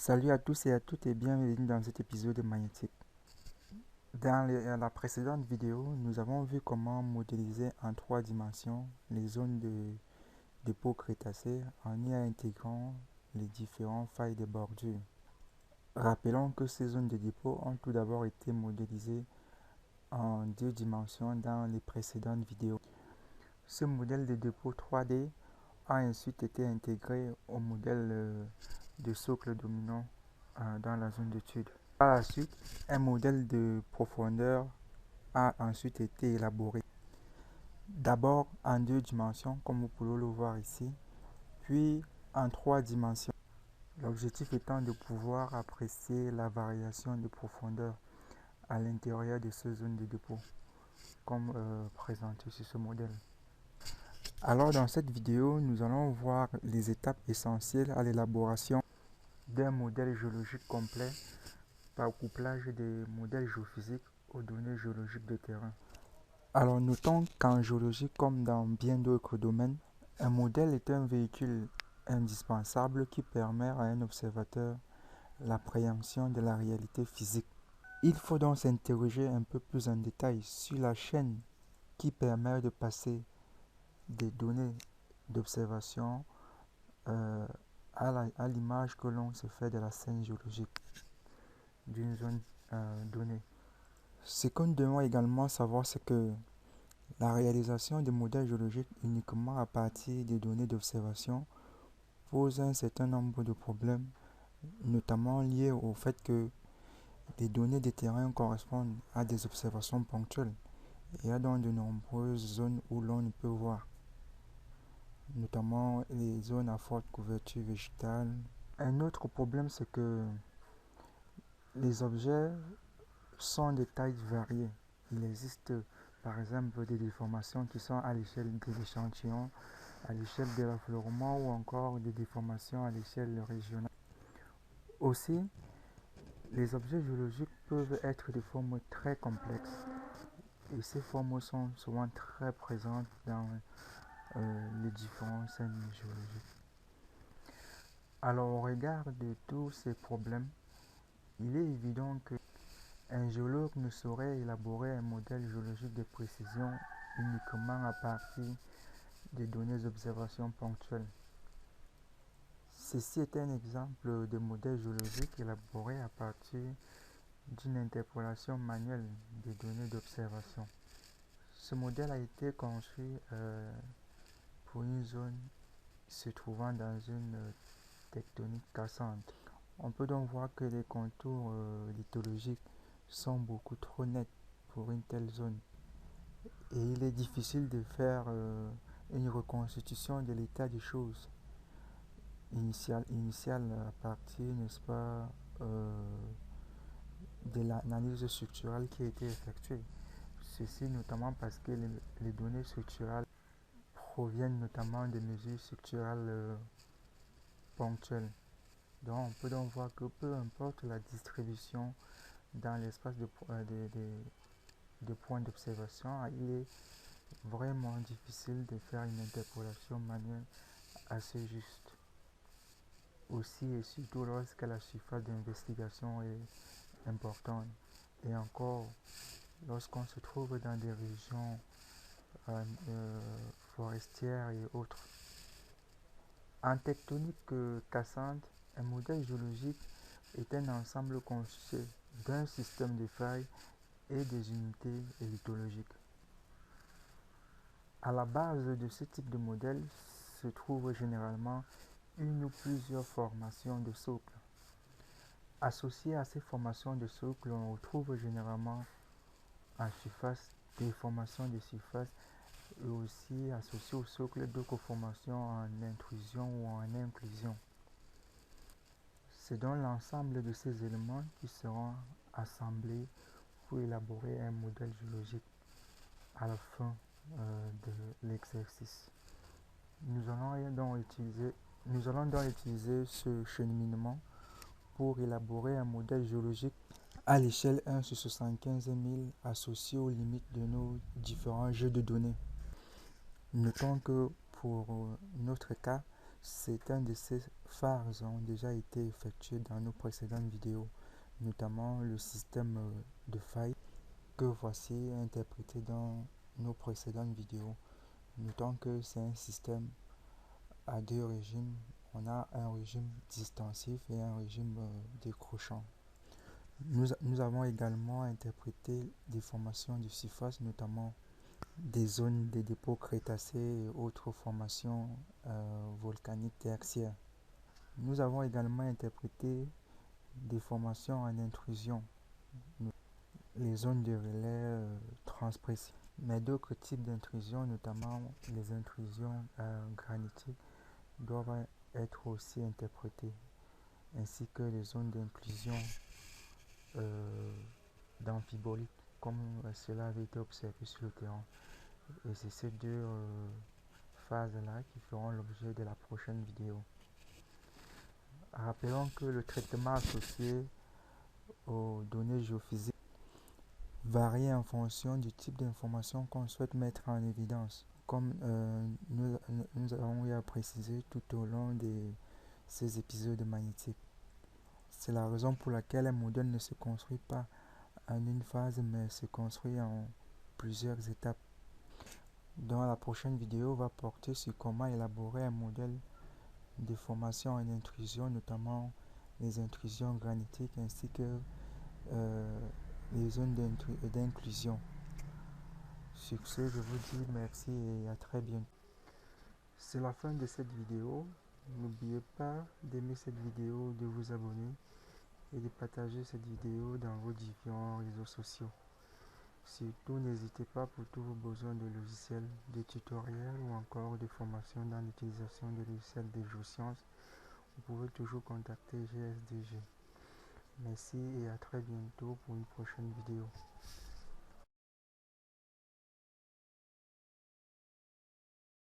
Salut à tous et à toutes et bienvenue dans cet épisode de Magnétique. Dans la précédente vidéo, nous avons vu comment modéliser en 3 dimensions les zones de dépôt crétacé en y intégrant les différentes failles de bordure. Rappelons que ces zones de dépôt ont tout d'abord été modélisées en 2 dimensions dans les précédentes vidéos. Ce modèle de dépôt 3D a ensuite été intégré au modèle de socle dominant dans la zone d'étude. Par la suite, un modèle de profondeur a ensuite été élaboré. D'abord en 2 dimensions, comme vous pouvez le voir ici, puis en 3 dimensions. L'objectif étant de pouvoir apprécier la variation de profondeur à l'intérieur de ces zones de dépôt, comme présenté sur ce modèle. Alors dans cette vidéo, nous allons voir les étapes essentielles à l'élaboration d'un modèle géologique complet par couplage des modèles géophysiques aux données géologiques de terrain. Alors notons qu'en géologie comme dans bien d'autres domaines, un modèle est un véhicule indispensable qui permet à un observateur l'appréhension de la réalité physique. Il faut donc s'interroger un peu plus en détail sur la chaîne qui permet de passer des données d'observation à l'image que l'on se fait de la scène géologique d'une zone donnée. Ce que nous devons également savoir, c'est que la réalisation de modèles géologiques uniquement à partir des données d'observation pose un certain nombre de problèmes, notamment liés au fait que les données de terrain correspondent à des observations ponctuelles. Il y a donc de nombreuses zones où l'on ne peut voir, notamment les zones à forte couverture végétale. Un autre problème, c'est que les objets sont de tailles variées. Il existe par exemple des déformations qui sont à l'échelle de l'échantillon, à l'échelle de l'affleurement ou encore des déformations à l'échelle régionale. Aussi, les objets géologiques peuvent être de formes très complexes et ces formes sont souvent très présentes dans les différentes scènes géologiques. Alors au regard de tous ces problèmes, il est évident qu'un géologue ne saurait élaborer un modèle géologique de précision uniquement à partir des données d'observation ponctuelles. Ceci est un exemple de modèle géologique élaboré à partir d'une interpolation manuelle des données d'observation. Ce modèle a été construit pour une zone se trouvant dans une tectonique cassante. On peut donc voir que les contours lithologiques sont beaucoup trop nets pour une telle zone. Et il est difficile de faire une reconstitution de l'état des choses initiale à partir, n'est-ce pas, de l'analyse structurelle qui a été effectuée. Ceci notamment parce que les données structurales proviennent notamment de mesures structurales ponctuelles. Donc on peut donc voir que peu importe la distribution dans l'espace de points d'observation, il est vraiment difficile de faire une interpolation manuelle assez juste. Aussi et surtout lorsque la surface d'investigation est importante. Et encore, lorsqu'on se trouve dans des régions forestières et autres. En tectonique cassante, un modèle géologique est un ensemble constitué d'un système de failles et des unités lithologiques. À la base de ce type de modèle se trouvent généralement une ou plusieurs formations de socles. Associées à ces formations de socles, on retrouve généralement en surface des formations de surface et aussi associées au socle d'autres formations en intrusion ou en inclusion. C'est donc l'ensemble de ces éléments qui seront assemblés pour élaborer un modèle géologique à la fin de l'exercice. Nous allons donc utiliser ce cheminement pour élaborer un modèle géologique à l'échelle 1 sur 75 000 associé aux limites de nos différents jeux de données. Notons que pour notre cas, Certains de ces phases ont déjà été effectués dans nos précédentes vidéos, notamment le système de faille que voici interprété dans nos précédentes vidéos. Notons que c'est un système à deux régimes. On a un régime distancief et un régime décrochant. Nous avons également interprété des formations de surface, notamment des zones de dépôts crétacés et autres formations volcaniques tertiaires. Nous avons également interprété des formations en intrusion, les zones de relais transpressibles. Mais d'autres types d'intrusions, notamment les intrusions granitiques, doivent être aussi interprétées, ainsi que les zones d'inclusion d'amphibolites, comme cela avait été observé sur le terrain. Et c'est ces deux phases-là qui feront l'objet de la prochaine vidéo. Rappelons que le traitement associé aux données géophysiques varie en fonction du type d'information qu'on souhaite mettre en évidence, comme nous avons eu à préciser tout au long de ces épisodes magnétiques. C'est la raison pour laquelle un modèle ne se construit pas en une phase, mais se construit en plusieurs étapes. Dans la prochaine vidéo, va porter sur comment élaborer un modèle de formation en intrusion, notamment les intrusions granitiques ainsi que les zones d'inclusion. Sur ce, je vous dis merci et à très bientôt. C'est la fin de cette vidéo. N'oubliez pas d'aimer cette vidéo, de vous abonner et de partager cette vidéo dans vos différents réseaux sociaux. Surtout, n'hésitez pas pour tous vos besoins de logiciels, de tutoriels ou encore de formation dans l'utilisation de logiciels de géosciences. Vous pouvez toujours contacter GSDG. Merci et à très bientôt pour une prochaine vidéo.